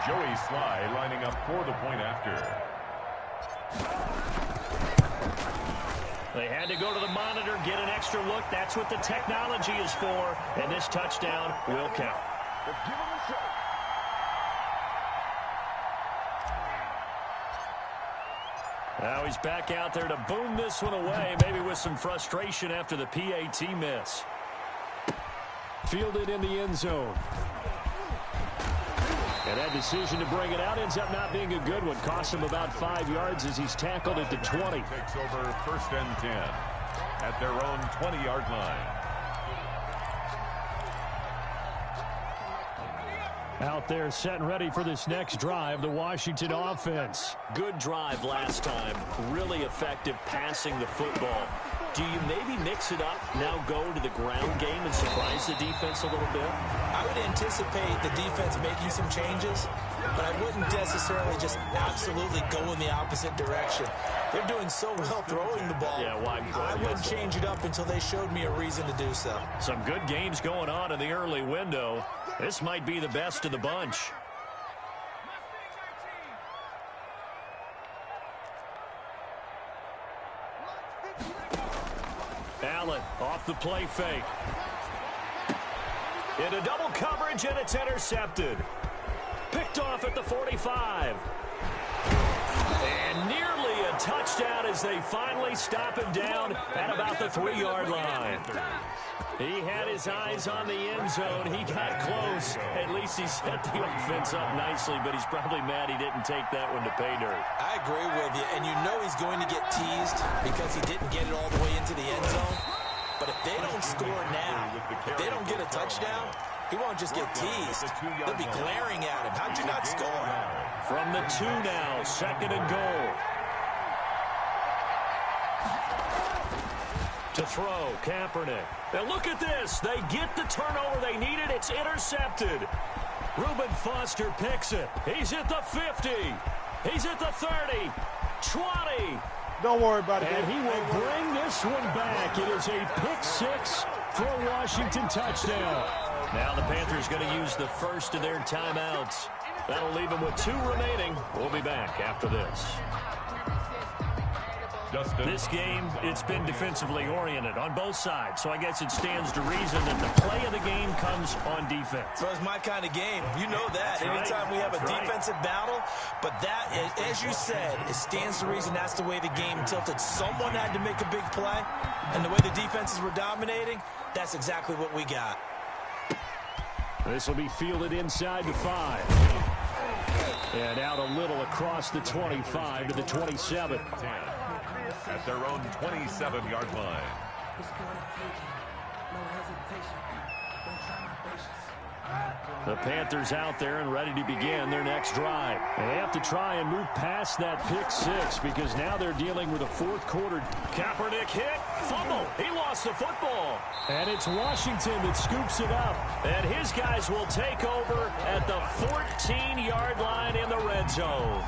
S7: Joey Sly lining up for the point after.
S6: They had to go to the monitor, get an extra look. That's what the technology is for. And this touchdown will count.
S9: Let's give him a shot.
S6: Now he's back out there to boom this one away, maybe with some frustration after the PAT miss. Fielded in the end zone. And that decision to bring it out ends up not being a good one. Costs him about 5 yards as he's tackled at the 20.
S7: Takes over 1st and 10 at their own 20-yard line.
S4: Out there set and ready for this next drive, the Washington offense.
S6: Good drive last time. Really effective passing the football. Do you maybe mix it up, now go to the ground game and surprise the defense a little bit?
S8: I would anticipate the defense making some changes, but I wouldn't necessarily just absolutely go in the opposite direction. They're doing so well throwing the ball.
S6: Yeah, why?
S8: I wouldn't change it up until they showed me a reason to do so.
S6: Some good games going on in the early window. This might be the best of the bunch. Allen off the play fake. Into double coverage, and it's intercepted. Picked off at the 45. And nearly a touchdown as they finally stop him down at about the 3-yard line. He had his eyes on the end zone. He got close. At least he set the offense up nicely, but he's probably mad he didn't take that one to pay dirt.
S8: I agree with you, and you know he's going to get teased because he didn't get it all the way into the end zone. But if they don't score now, if they don't get a touchdown, he won't just get teased. They'll be glaring at him. How'd you not score?
S6: From the 2 now, 2nd and goal. To throw, Kaepernick. Now look at this. They get the turnover they needed. It's intercepted. Reuben Foster picks it. He's at the 50. He's at the 30. 20.
S1: Don't worry about it.
S4: And he will bring this one back. It is a pick 6 for a Washington touchdown.
S6: Now the Panthers going to use the first of their timeouts. That'll leave them with 2 remaining. We'll be back after this. This game, it's been defensively oriented on both sides, so I guess it stands to reason that the play of the game comes on defense.
S8: So it's my kind of game. You know that.
S6: That's right.
S8: Anytime we have a
S6: That's right.
S8: defensive battle, but that, as you said, it stands to reason that's the way the game tilted. Someone had to make a big play, and the way the defenses were dominating, that's exactly what we got.
S4: This will be fielded inside the 5. And out a little across the 25 to the 27.
S7: At their own 27-yard line.
S4: The Panthers out there and ready to begin their next drive. And they have to try and move past that pick 6 because now they're dealing with a 4th quarter.
S6: Kaepernick hit. Fumble. He lost the football.
S4: And it's Washington that scoops it up.
S6: And his guys will take over at the 14-yard line in the red zone.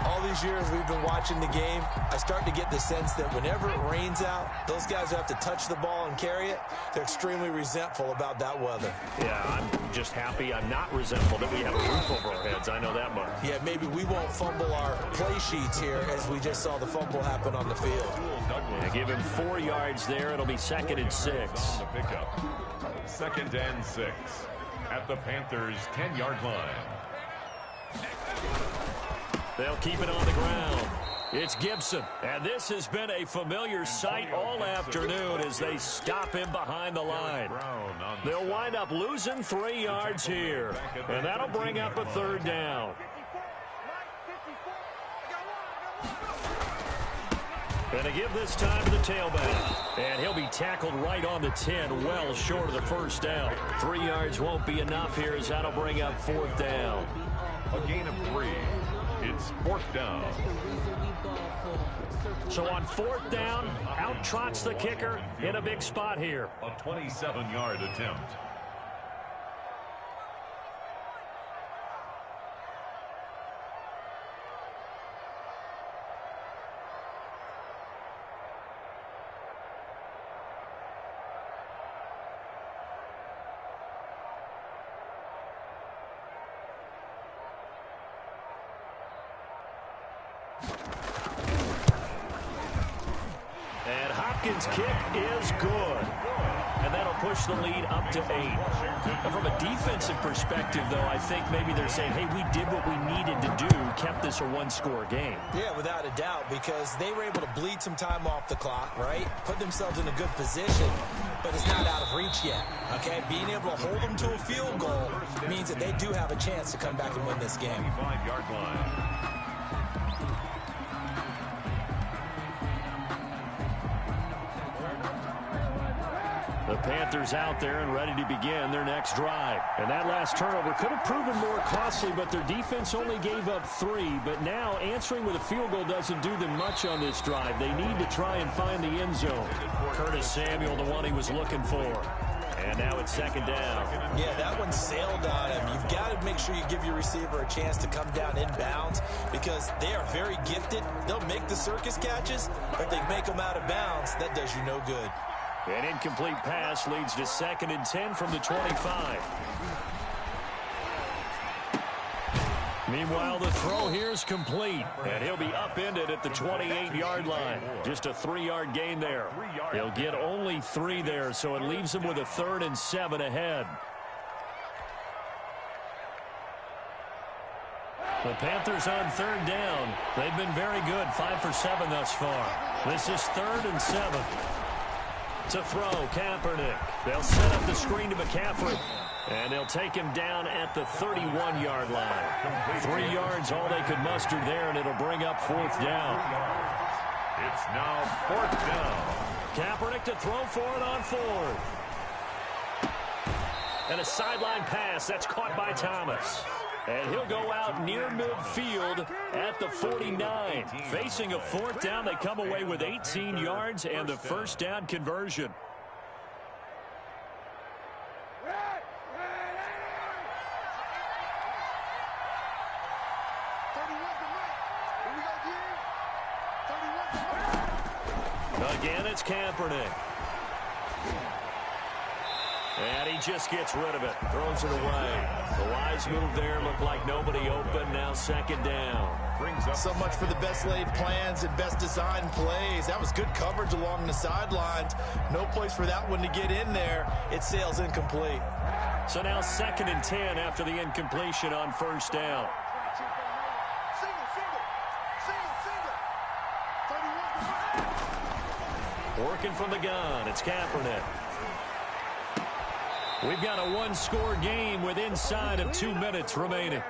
S8: All these years we've been watching the game, I start to get the sense that whenever it rains out, those guys who have to touch the ball and carry it, they're extremely resentful about that weather.
S6: Yeah, I'm just happy I'm not resentful that we have a roof over our heads. I know that much.
S8: Yeah, maybe we won't fumble our play sheets here as we just saw the fumble happen on the field.
S6: Yeah, give him 4 yards there. It'll be 2nd and 6.
S7: On the pickup. 2nd and 6 at the Panthers' 10-yard line.
S6: They'll keep it on the ground. It's Gibson. And this has been a familiar sight all afternoon as they stop him behind the line. They'll wind up losing 3 yards here. And that'll bring up a 3rd down. And to give this time to the tailback. And he'll be tackled right on the 10, well short of the first down. 3 yards won't be enough here as that'll bring up 4th down.
S7: A gain of 3. It's 4th down.
S6: So on 4th down, out trots the kicker in a big spot here.
S7: A 27-yard attempt.
S6: And Hopkins' kick is good. And that'll push the lead up to 8. And from a defensive perspective, though, I think maybe they're saying, hey, we did what we needed to do, kept this a one-score game.
S8: Yeah, without a doubt, because they were able to bleed some time off the clock, right? Put themselves in a good position, but it's not out of reach yet, okay? Being able to hold them to a field goal means that they do have a chance to come back and win this game.
S7: 5-yard line.
S6: The Panthers out there and ready to begin their next drive. And that last turnover could have proven more costly, but their defense only gave up 3. But now answering with a field goal doesn't do them much on this drive. They need to try and find the end zone. Curtis Samuel, the one he was looking for. And now it's 2nd down.
S8: Yeah, that one sailed on him. You've got to make sure you give your receiver a chance to come down inbounds because they are very gifted. They'll make the circus catches, but they make them out of bounds. That does you no good.
S6: An incomplete pass leads to 2nd and 10 from the 25. Meanwhile, the throw here is complete, and he'll be upended at the 28-yard line. Just a 3-yard gain there. He'll get only 3 there, so it leaves him with a 3rd and 7 ahead. The Panthers on 3rd down. They've been very good, 5 for 7 thus far. This is 3rd and 7. To throw, Kaepernick. They'll set up the screen to McCaffrey. And they'll take him down at the 31-yard line. 3 yards, all they could muster there, and it'll bring up 4th down.
S7: It's now 4th down.
S6: Kaepernick to throw for it on 4th. And a sideline pass. That's caught by Thomas. And he'll go out near midfield at the 49. Facing a 4th down, they come away with 18 yards and the 1st down conversion. Again, it's Kaepernick. And he just gets rid of it. Throws it away. The wise move there. Looked like nobody open. Now 2nd down.
S7: Brings up
S8: so much for the best laid plans and best designed plays. That was good coverage along the sidelines. No place for that one to get in there. It sails incomplete.
S6: So now 2nd and 10 after the incompletion on 1st down. Working from the gun. It's Kaepernick. We've got a one-score game with inside of 2 minutes remaining.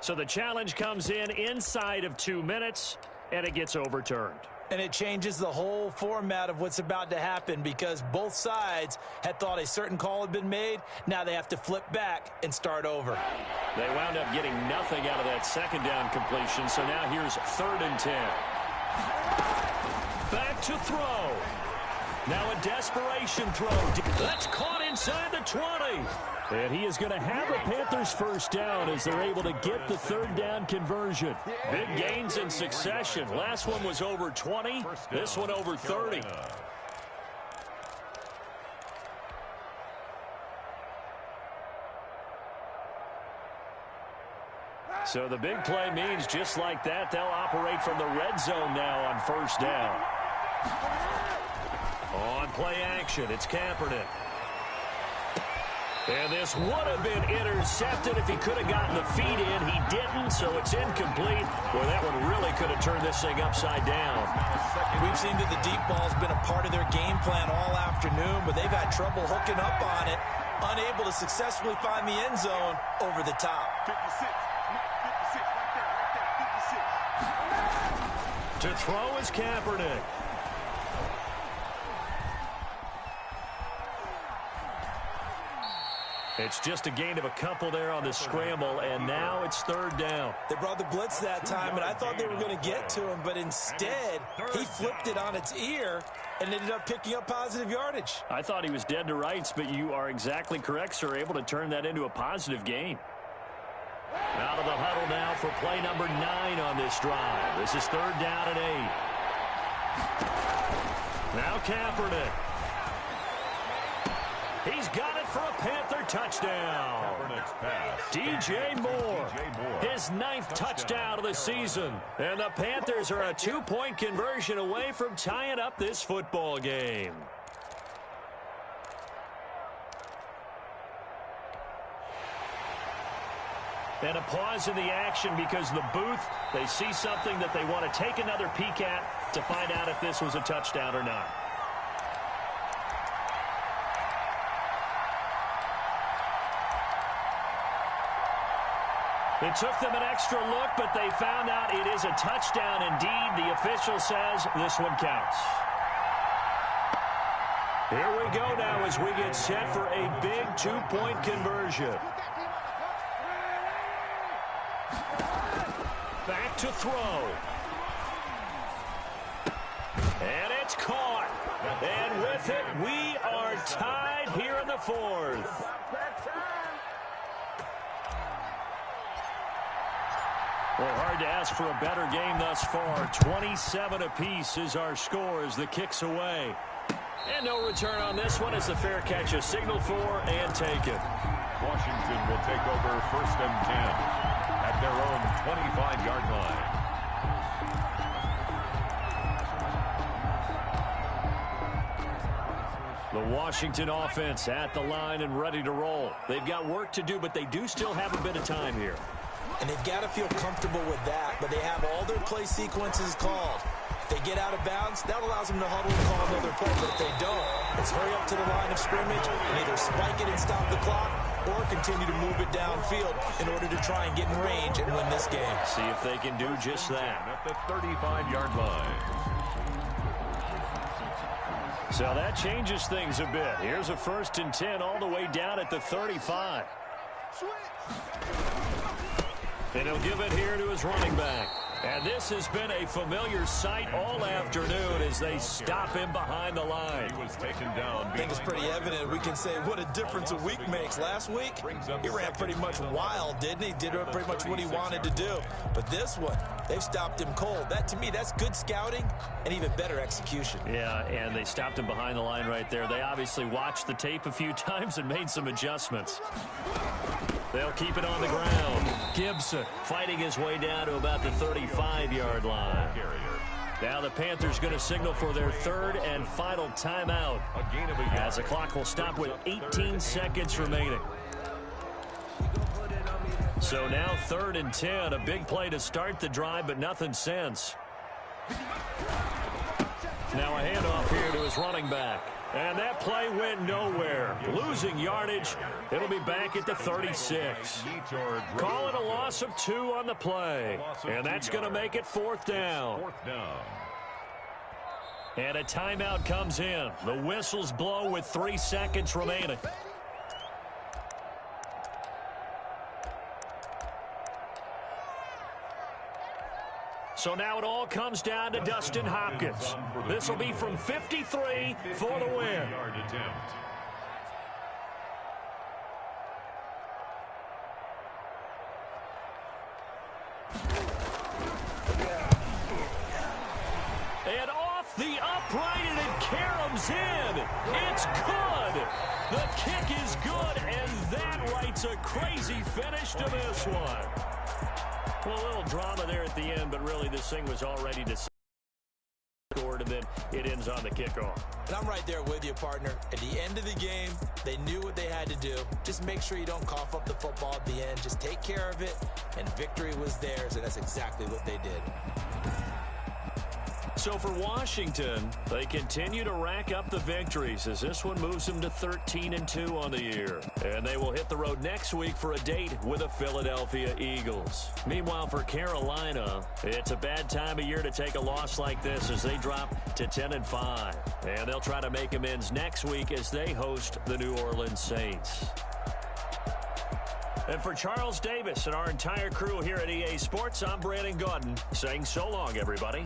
S6: So the challenge comes in inside of 2 minutes, and it gets overturned.
S8: And it changes the whole format of what's about to happen because both sides had thought a certain call had been made. Now they have to flip back and start over.
S6: They wound up getting nothing out of that 2nd down completion, so now here's 3rd and 10. Back to throw. Now a desperation throw. That's caught inside the 20. And he is going to have a Panthers 1st down as they're able to get the 3rd down conversion. Big gains in succession. Last one was over 20. This one over 30. So the big play means just like that, they'll operate from the red zone now on 1st down. On play action, it's Kaepernick. And this would have been intercepted if he could have gotten the feet in. He didn't, so it's incomplete. Boy, that one really could have turned this thing upside down.
S8: We've seen that the deep ball's been a part of their game plan all afternoon, but they've had trouble hooking up on it, unable to successfully find the end zone over the top.
S7: 56. 56, right there, 56.
S6: To throw is Kaepernick. It's just a gain of a couple there on the scramble, and now it's third down.
S8: They brought the blitz that time, and I thought they were going to get to him, but instead, he flipped it on its ear and ended up picking up positive yardage.
S6: I thought he was dead to rights, but you are exactly correct, sir, able to turn that into a positive gain. Out of the huddle now for play number 9 on this drive. This is third down and 8. Now Kaepernick. He's got it for a Panther touchdown. DJ Moore, his 9th touchdown of the season. And the Panthers are a 2-point conversion away from tying up this football game. And a pause in the action because the booth, they see something that they want to take another peek at to find out if this was a touchdown or not. It took them an extra look, but they found out it is a touchdown indeed. The official says this one counts. Here we go now as we get set for a big 2-point conversion. Back to throw. And it's caught. And with it, we are tied here in the 4th. Well, hard to ask for a better game thus far. 27 apiece is our score as the kick's away. And no return on this one as the fair catch is signaled for and taken.
S7: Washington will take over first and 10 at their own 25-yard line.
S6: The Washington offense at the line and ready to roll. They've got work to do, but they do still have a bit of time here.
S8: And they've got to feel comfortable with that, but they have all their play sequences called. If they get out of bounds, that allows them to huddle and call another play, but if they don't, it's hurry up to the line of scrimmage and either spike it and stop the clock or continue to move it downfield in order to try and get in range and win this game.
S6: See if they can do just that.
S7: At the 35-yard line.
S6: So that changes things a bit. Here's a 1st and 10 all the way down at the 35. And he'll give it here to his running back. And this has been a familiar sight all afternoon as they stop him behind the line.
S7: He was taken down.
S8: I think it's pretty evident. We can say what a difference a week makes. Last week, he ran pretty much wild, didn't he? Did pretty much what he wanted to do. But this one, they've stopped him cold. That, to me, that's good scouting and even better execution.
S6: Yeah, and they stopped him behind the line right there. They obviously watched the tape a few times and made some adjustments. They'll keep it on the ground. Gibson fighting his way down to about the 35-yard line. Now the Panthers going to signal for their 3rd and final timeout as the clock will stop with 18 seconds remaining. So now 3rd and 10, a big play to start the drive, but nothing since. Now a handoff here to his running back. And that play went nowhere. Losing yardage. It'll be back at the 36. Call it a loss of 2 on the play. And that's going to make it 4th down. And a timeout comes in. The whistles blow with 3 seconds remaining. So now it all comes down to Dustin Hopkins. This will be from 53 for the win. And off the upright, and it caroms in. It's good. The kick is good, and that writes a crazy finish to this one. Well, a little drama there at the end, but really this thing was already decided. And then
S4: it ends on the kickoff.
S8: And I'm right there with you, partner. At the end of the game, they knew what they had to do. Just make sure you don't cough up the football at the end. Just take care of it, and victory was theirs, and that's exactly what they did.
S4: So for Washington, they continue to rack up the victories as this one moves them to 13-2 on the year. And they will hit the road next week for a date with the Philadelphia Eagles. Meanwhile, for Carolina, it's a bad time of year to take a loss like this as they drop to 10-5. And they'll try to make amends next week as they host the New Orleans Saints. And for Charles Davis and our entire crew here at EA Sports, I'm Brandon Gaudin saying so long, everybody.